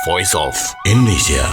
Voice of Indonesia.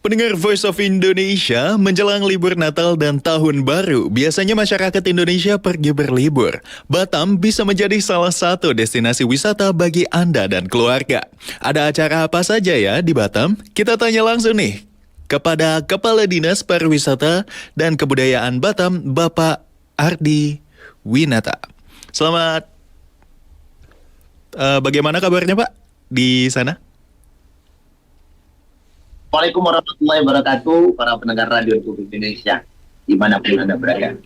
Pendengar Voice of Indonesia, menjelang libur Natal dan Tahun Baru, biasanya masyarakat Indonesia pergi berlibur. Batam bisa menjadi salah satu destinasi wisata bagi Anda dan keluarga. Ada acara apa saja ya di Batam? Kita tanya langsung nih kepada Kepala Dinas Pariwisata dan Kebudayaan Batam, Bapak Ardi Winata. Selamat, bagaimana kabarnya Pak di sana? Assalamualaikum warahmatullahi wabarakatuh, para pendengar Radio Republik Indonesia, dimanapun Anda berada.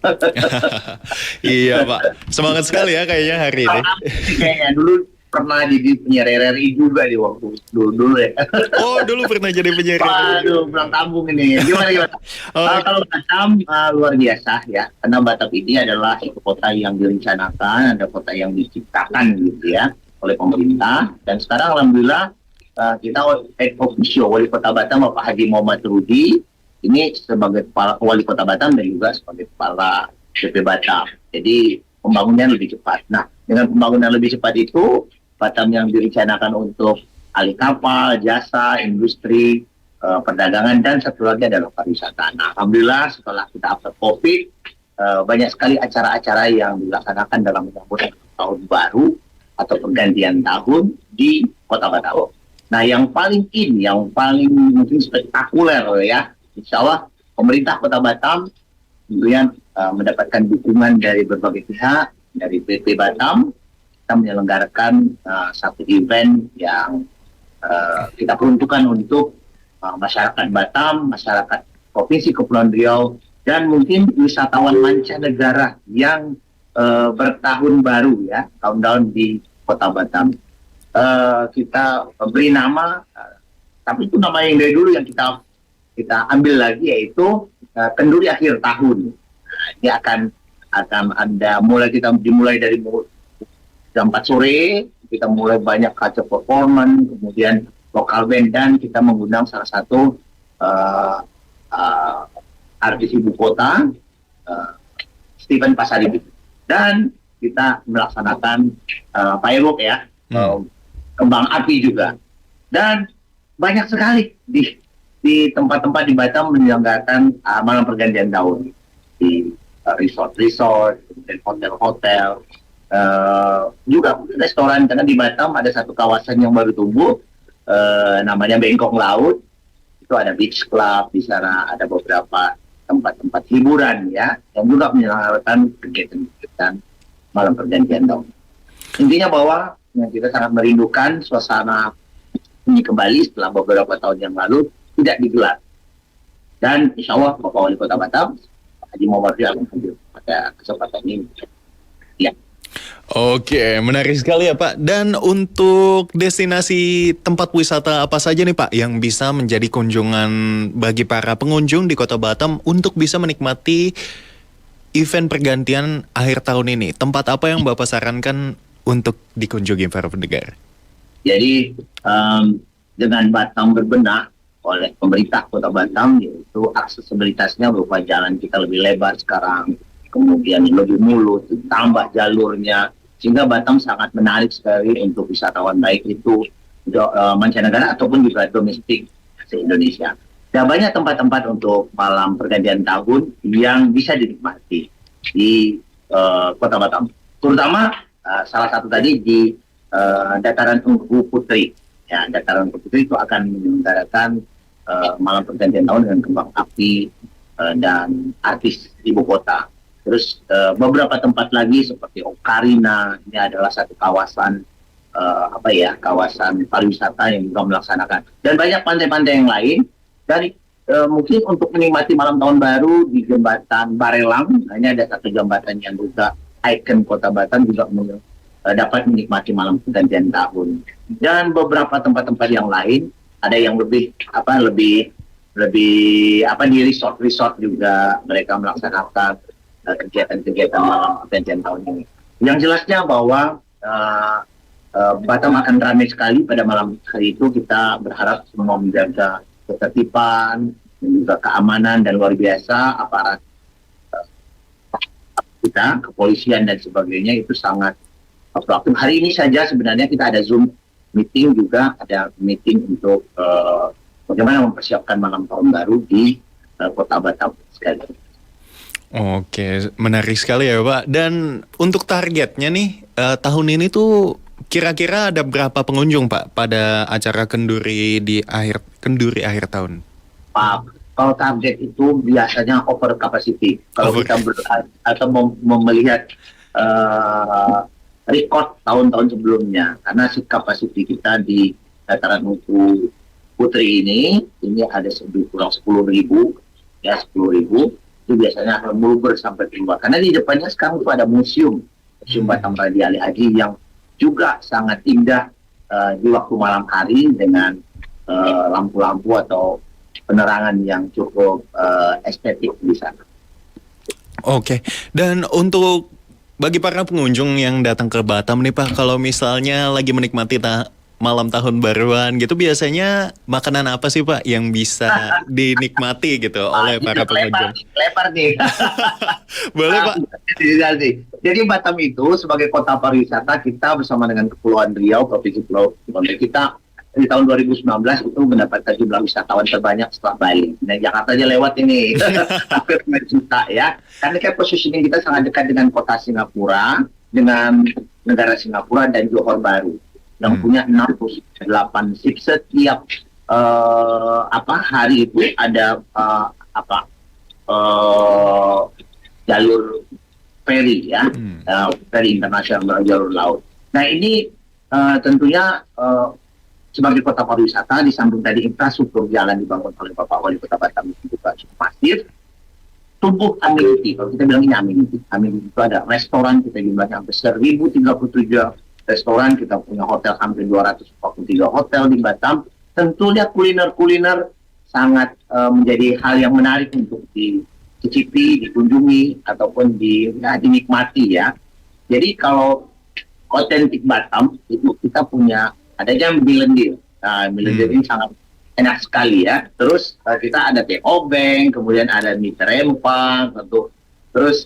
Iya Pak, semangat sekali ya kayaknya hari ini. Kayaknya dulu pernah jadi penyiar RRI juga di waktu dulu ya. Oh, dulu pernah jadi penyiar. Waduh, pulang kampung ini. Gimana? Kalau Batam luar biasa ya, karena Batam ini adalah ibu kota yang direncanakan, ada kota yang diciptakan gitu ya oleh pemerintah. Dan sekarang alhamdulillah kita head official Wali Kota Batam Bapak Haji Muhammad Rudi ini sebagai kepala Wali Kota Batam dan juga sebagai kepala BP Batam. Jadi pembangunan lebih cepat. Nah, dengan pembangunan lebih cepat itu, Batam yang direncanakan untuk alih kapal, jasa, industri, perdagangan, dan satu lagi adalah pariwisata. Nah, alhamdulillah setelah kita after COVID, banyak sekali acara-acara yang dilaksanakan dalam menyambut tahun baru atau pergantian tahun di Kota Batam. Nah, yang paling mungkin spektakuler ya, insya Allah pemerintah Kota Batam tentunya mendapatkan dukungan dari berbagai pihak, dari BP Batam. Kita menyelenggarakan satu event yang kita peruntukkan untuk masyarakat Batam, masyarakat Provinsi Kepulauan Riau, dan mungkin wisatawan mancanegara yang bertahun baru ya, tahun-tahun di Kota Batam. Kita beri nama, tapi itu nama yang dari dulu yang kita ambil lagi, yaitu kenduri akhir tahun. Nah, ini akan ada dimulai dari jam 4 sore, kita mulai banyak kaca performance, kemudian lokal band, dan kita mengundang salah satu artis ibu kota, Stephen Pasaribu, dan kita melaksanakan firework ya. Kembang api juga, dan banyak sekali di tempat-tempat di Batam menyelenggarakan malam pergantian tahun di resort, kemudian hotel-hotel, juga restoran. Karena di Batam ada satu kawasan yang baru tumbuh, namanya Bengkong Laut. Itu ada beach club di sana, ada beberapa tempat-tempat hiburan ya yang juga menyelenggarakan kegiatan malam pergantian tahun. Intinya bahwa kita sangat merindukan suasana ini kembali setelah beberapa tahun yang lalu tidak digelar. Dan insya Allah Bapak Wali Kota Batam, Pak Haji Muhammad Rudi akan hadir pada kesempatan ini. Ya. Oke, menarik sekali ya Pak. Dan untuk destinasi tempat wisata apa saja nih Pak yang bisa menjadi kunjungan bagi para pengunjung di Kota Batam untuk bisa menikmati event pergantian akhir tahun ini? Tempat apa yang Bapak sarankan untuk dikunjungi para pendengar? Jadi dengan Batam berbenah oleh pemerintah Kota Batam, yaitu aksesibilitasnya berupa jalan kita lebih lebar sekarang, kemudian lebih mulus, tambah jalurnya, sehingga Batam sangat menarik sekali untuk wisatawan, baik itu mancanegara ataupun juga domestik se-Indonesia. Dan banyak tempat-tempat untuk malam pergantian tahun yang bisa dinikmati di Kota Batam. terutama salah satu tadi di dataran Unggu Putri. Ya, dataran Unggu Putri itu akan menyelenggarakan malam pergantian tahun dengan kembang api dan artis ibu kota. Terus beberapa tempat lagi seperti Ocarina, ini adalah satu kawasan kawasan pariwisata yang juga melaksanakan. Dan banyak pantai-pantai yang lain. Dan mungkin untuk menikmati malam tahun baru di jembatan Barelang, hanya ada satu jembatan yang juga ikon kota Batam juga dapat menikmati malam pergantian tahun. Dan beberapa tempat-tempat yang lain ada yang lebih di resort juga mereka melaksanakan kegiatan-kegiatan malam pergantian tahun ini. Yang jelasnya bahwa Batam akan ramai sekali pada malam hari itu. Kita berharap semua menjaga ketertiban dan juga keamanan, dan luar biasa aparat kita, kepolisian dan sebagainya itu sangat proaktif. Hari ini saja sebenarnya kita ada Zoom meeting juga, ada meeting untuk bagaimana mempersiapkan malam tahun baru di kota Batam sekali. Oke, menarik sekali ya Pak. Dan untuk targetnya nih, tahun ini tuh kira-kira ada berapa pengunjung Pak pada acara Kenduri akhir tahun? Pak, kalau target itu biasanya over capacity. Kalau kita melihat rekod tahun-tahun sebelumnya, karena si capacity kita di dataran Unggu Putri ini ada kurang 10.000, ya 10.000. Itu biasanya akan meluber sampai keluar. Karena di depannya sekarang itu ada museum Batam Raja Ali Haji yang juga sangat indah di waktu malam hari dengan lampu-lampu atau penerangan yang cukup estetik di sana. Oke, dan untuk bagi para pengunjung yang datang ke Batam nih Pak, kalau misalnya lagi menikmati malam tahun baruan gitu, biasanya makanan apa sih Pak yang bisa dinikmati gitu oleh para pengunjung? Lebar nih. Boleh Pak? Jadi Batam itu sebagai kota pariwisata, kita bersama dengan Kepulauan Riau, Provinsi Pulau Riau, kita di tahun 2019 itu mendapatkan jumlah wisatawan terbanyak setelah Bali. Nah, Jakarta aja lewat ini, hampir 5 juta ya. Karena kayak positioning kita sangat dekat dengan kota Singapura, dengan negara Singapura dan Johor Bahru, yang punya 68 ship. Setiap hari itu ada jalur ferry ya, ferry internasional, jalur laut. Nah ini tentunya sebagai kota pariwisata, di samping tadi infrastruktur jalan dibangun oleh Bapak Wali Kota Batam itu juga cukup masif, tumbuh amenity. Kalau kita bilang ini amenity itu ada restoran, kita jumlahnya hampir 1.037 restoran, kita punya hotel hampir 243 hotel di Batam. Tentunya kuliner sangat menjadi hal yang menarik untuk dicicipi, dikunjungi, ataupun dinikmati ya. Jadi kalau otentik Batam itu kita punya adanya Milendir. Nah, Milendir ini sangat enak sekali ya. Terus kita ada teh obeng, kemudian ada mie rempang, terus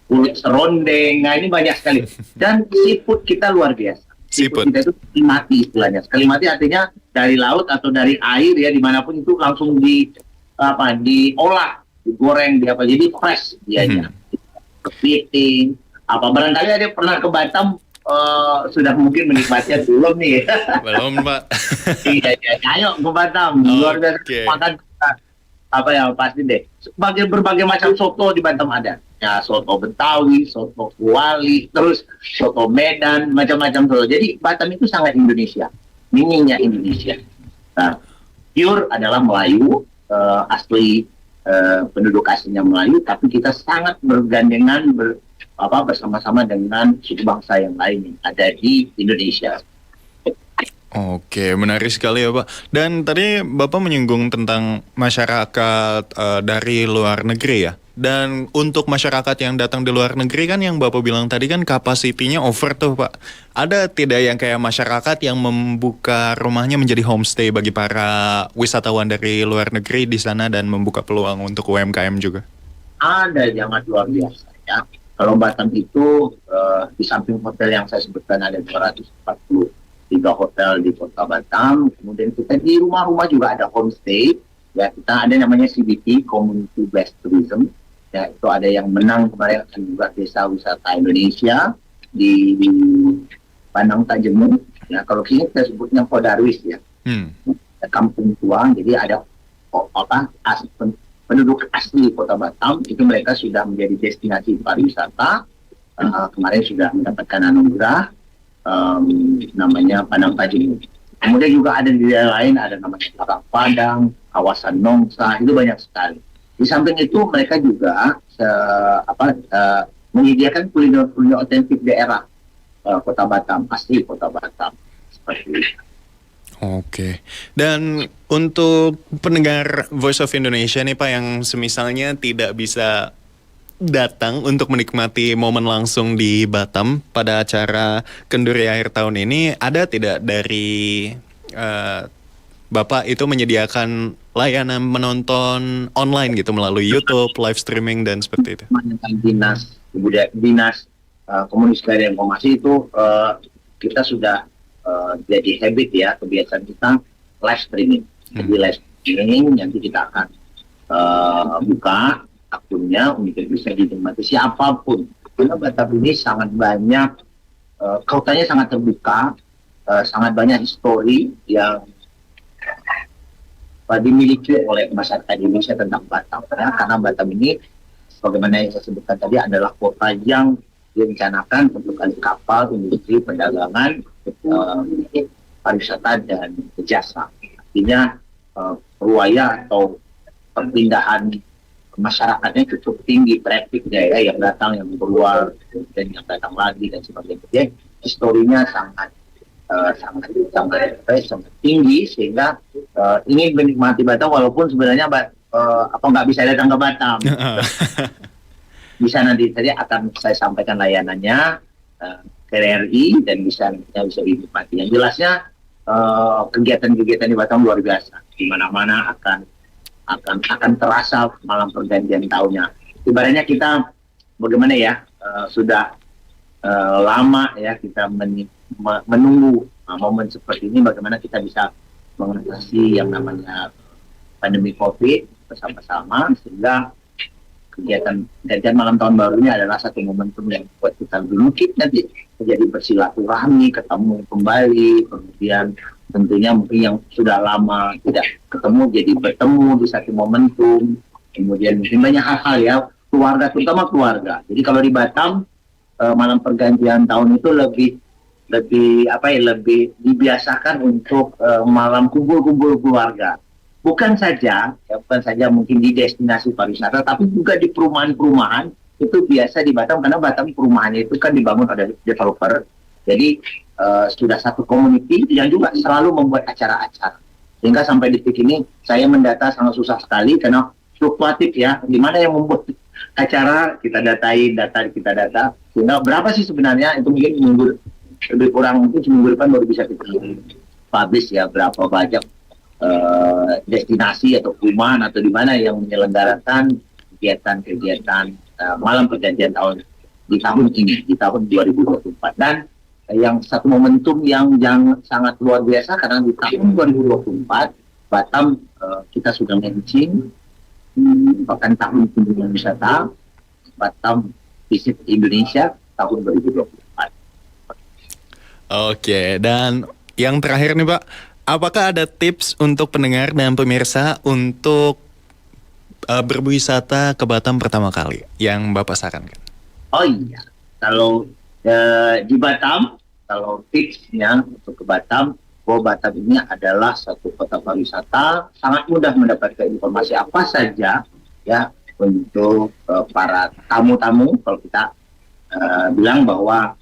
kulit serondeng. Nah ini banyak sekali. Dan seafood kita luar biasa. Seafood kita itu sekali mati istilahnya. Sekali mati artinya dari laut atau dari air ya, dimanapun itu langsung diolah, digoreng, jadi fresh dianya. Kepiting, barangkali ada pernah ke Batam, sudah mungkin menikmatinya belum nih? Belum Pak. Iya, ayo ke Batam, luar biasa. Makan pasti deh. Berbagai macam soto di Batam ada. Ya, soto Betawi, soto Kuali, terus soto Medan, macam-macam soto. Jadi Batam itu sangat Indonesia, mininya Indonesia. Nah, pure adalah Melayu, asli penduduk aslinya Melayu, tapi kita sangat bergandengan bersama-sama dengan suku bangsa yang lain yang ada di Indonesia. Oke, menarik sekali ya Pak. Dan tadi Bapak menyinggung tentang masyarakat dari luar negeri ya. Dan untuk masyarakat yang datang di luar negeri kan yang Bapak bilang tadi kan kapasitinya over tuh Pak. Ada tidak yang kayak masyarakat yang membuka rumahnya menjadi homestay bagi para wisatawan dari luar negeri di sana dan membuka peluang untuk UMKM juga? Ada, sangat luar biasa ya. Kalau Batam itu di samping hotel yang saya sebutkan ada 243 hotel di kota Batam. Kemudian kita di rumah-rumah juga ada homestay. Ya, kita ada namanya CBT, Community Based Tourism. Ya, itu ada yang menang kemarin akan juga Desa Wisata Indonesia di Padang Tajemu. Ya, kalau sini kita sebutnya Kodarwis ya. Kampung tua, jadi ada penduduk asli Kota Batam itu mereka sudah menjadi destinasi pariwisata. Kemarin sudah mendapatkan anugerah namanya Padang Tajemu. Kemudian juga ada di daerah lain ada namanya Tarak Padang, kawasan Nongsa, itu banyak sekali. Di samping itu mereka juga menyediakan kuliner-kuliner otentik daerah Kota Batam, asli Kota Batam seperti itu. Oke. Dan untuk pendengar Voice of Indonesia nih Pak yang semisalnya tidak bisa datang untuk menikmati momen langsung di Batam pada acara Kenduri akhir tahun ini, ada tidak dari Bapak itu menyediakan layanan menonton online gitu melalui YouTube, live streaming dan seperti itu? Dinas Komunikasi dan Informasi itu kita sudah jadi habit ya, kebiasaan kita live streaming. Jadi live streaming nanti kita akan buka akunnya untuk bisa dinikmati siapapun. Karena Batam ini sangat banyak, kotanya sangat terbuka, sangat banyak histori yang dimiliki oleh masyarakat Indonesia tentang Batam. Ya, karena Batam ini, sebagaimana yang saya sebutkan tadi, adalah kota yang direncanakan untuk kapal, industri, perdagangan, pariwisata, dan jasa. Artinya, ruaya atau perpindahan masyarakatnya cukup tinggi, trafficnya ya, yang datang, yang keluar, dan yang datang lagi, dan sebagainya. Jadi, historinya sangat tinggi sehingga ingin menikmati Batam walaupun sebenarnya nggak bisa datang ke Batam. Bisa nanti tadi akan saya sampaikan layanannya ke RRI dan bisa dinikmati. Yang jelasnya kegiatan-kegiatan di Batam luar biasa. Di mana-mana akan terasa malam pergantian tahunnya. Ibaratnya kita bagaimana ya sudah lama ya kita menunggu momen seperti ini, bagaimana kita bisa mengatasi yang namanya pandemi COVID bersama-sama, sehingga kegiatan malam tahun baru ini adalah satu momentum yang buat kita mungkin nanti menjadi bersilaturahmi, ketemu kembali, kemudian tentunya mungkin yang sudah lama tidak ketemu jadi bertemu di satu momentum, kemudian mungkin banyak hal-hal ya, keluarga, terutama keluarga. Jadi kalau di Batam malam pergantian tahun itu lebih dibiasakan untuk malam kumpul-kumpul keluarga. Bukan saja mungkin di destinasi pariwisata, tapi juga di perumahan-perumahan itu biasa di Batam, karena Batam perumahannya itu kan dibangun oleh developer. Jadi sudah satu community yang juga selalu membuat acara-acara. Sehingga sampai detik ini saya mendata sangat susah sekali karena fluktuatif ya. Di mana yang membuat acara kita data. Sehingga berapa sih sebenarnya itu mungkin lebih kurang mungkin seminggu depan baru bisa kita publish ya berapa banyak destinasi atau perumahan atau di mana yang menyelenggarakan kegiatan malam pergantian tahun di tahun ini, di tahun 2024. Dan yang satu momentum yang sangat luar biasa karena di tahun 2024 Batam kita sudah launching bahkan tahun kunjungan wisata Batam Visit Indonesia tahun 2024. Oke, dan yang terakhir nih Pak, apakah ada tips untuk pendengar dan pemirsa untuk berwisata ke Batam pertama kali yang Bapak sarankan? Oh iya, kalau di Batam, kalau tipsnya untuk ke Batam, bahwa Batam ini adalah satu kota pariwisata, sangat mudah mendapatkan informasi apa saja ya untuk para tamu-tamu. Kalau kita bilang bahwa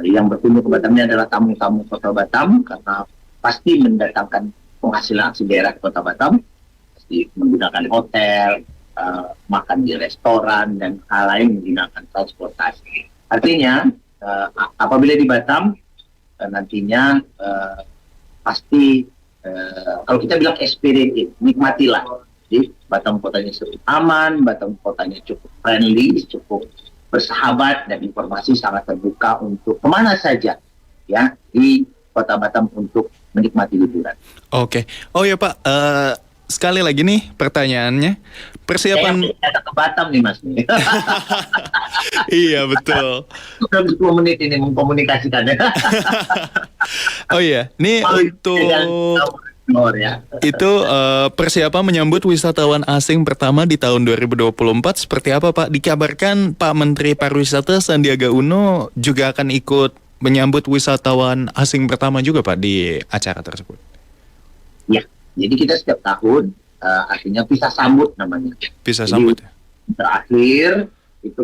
yang berkunjung ke Batam ini adalah tamu-tamu Kota Batam, karena pasti mendatangkan penghasilan asli daerah Kota Batam, pasti menggunakan hotel, makan di restoran, dan hal lain menggunakan transportasi. Artinya, apabila di Batam, nantinya pasti, kalau kita bilang experience, nikmatilah. Jadi, Batam kotanya cukup aman, Batam kotanya cukup friendly, cukup bersahabat, dan informasi sangat terbuka untuk kemana saja ya di Kota Batam untuk menikmati liburan. Oke. Oh ya Pak, sekali lagi nih pertanyaannya, persiapan Saya ke Batam nih Mas. iya betul. Sudah 10 menit ini mengkomunikasikannya. Oh iya, ini untuk Ya. itu persiapan menyambut wisatawan asing pertama di tahun 2024 seperti apa Pak? Dikabarkan Pak Menteri Pariwisata Sandiaga Uno juga akan ikut menyambut wisatawan asing pertama juga Pak di acara tersebut. Ya, jadi kita setiap tahun artinya pisah sambut namanya. Bisa Jadi, sambut ya? Terakhir itu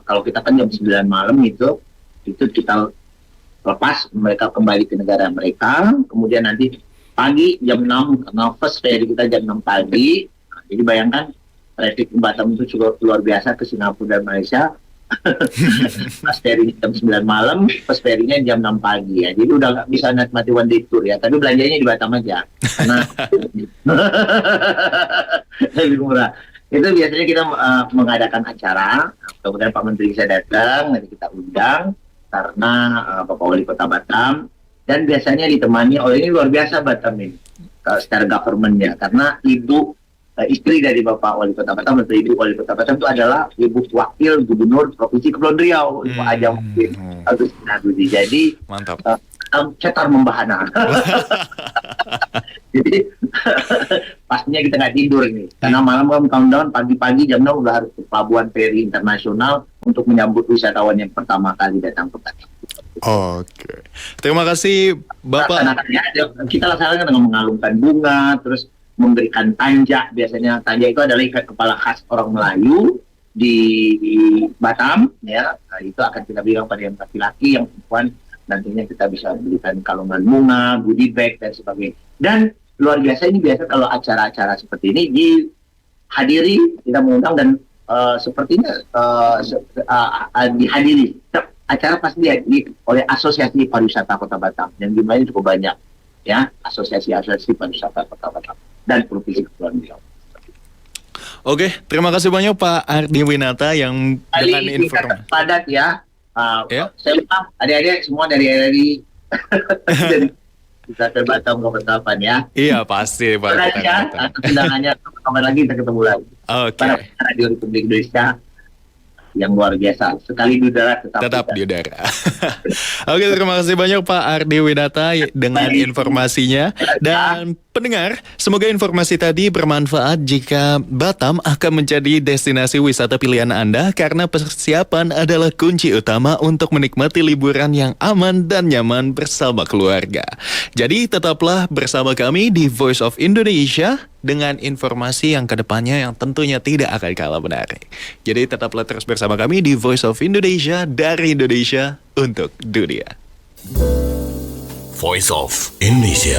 kalau kita kan jam 9 malam itu kita lepas mereka kembali ke negara mereka, kemudian nanti pagi jam 6 karena first ferry kita jam 6 pagi. Nah, jadi bayangkan traffic di Batam itu cukup luar biasa ke Singapura dan Malaysia. Pas ferry jam 9 malam, pas ferry-nya jam 6 pagi ya. Jadi udah nggak bisa nikmati one day tour ya. Tapi belanjanya di Batam aja. Karena lebih murah. Itu biasanya kita mengadakan acara. Kemudian Pak Menteri bisa datang, nanti kita undang karena Bapak Wali Kota Batam. Dan biasanya ditemani oleh, ini luar biasa Batam ini secara government-nya, karena ibu istri dari Bapak Wali Kota Batam atau Ibu Wali Kota Batam itu adalah Ibu Wakil Gubernur Provinsi Kepulauan Riau, Ibu Ajam Agustina Budi. Jadi Mantap. cetar membahana. Jadi pastinya kita nggak tidur nih, karena malam countdown, pagi-pagi jam 6 udah harus ke Pelabuhan Feri Internasional untuk menyambut wisatawan yang pertama kali datang ke Batam. Oke. Terima kasih Bapak. Kita laksanakan dengan mengalungkan bunga, terus memberikan tanja. Biasanya tanja itu adalah ikat kepala khas orang Melayu di Batam, ya. Nah, itu akan kita berikan pada yang laki-laki, yang perempuan nantinya kita bisa berikan kalungan bunga, goodie bag dan sebagainya. Dan luar biasa ini, biasa kalau acara-acara seperti ini dihadiri, kita mengundang dan sepertinya dihadiri. Acara pasti dihadiri oleh Asosiasi Pariwisata Kota Batam yang jumlahnya cukup banyak, ya, Asosiasi Pariwisata Kota Batam dan Provinsi Kepulauan Riau. Oke, terima kasih banyak Pak Ardi Winata yang dengan informasi Padat ya. Ya. Saya lupa adik-adik semua dari bisa ke Batam kapan-kapan ya. Iya pasti Pak. Terima kasih ya atas undangannya. Kapan lagi kita ketemu lagi. Oke. Para Radio Republik Indonesia yang luar biasa, sekali di udara Tetap di udara. Oke, terima kasih banyak Pak Ardi Winata dengan informasinya. Dan pendengar, semoga informasi tadi bermanfaat jika Batam akan menjadi destinasi wisata pilihan Anda, karena persiapan adalah kunci utama untuk menikmati liburan yang aman dan nyaman bersama keluarga. Jadi tetaplah bersama kami di Voice of Indonesia dengan informasi yang kedepannya yang tentunya tidak akan kalah menarik. Jadi tetaplah terus bersama kami di Voice of Indonesia, dari Indonesia untuk dunia. Voice of Indonesia.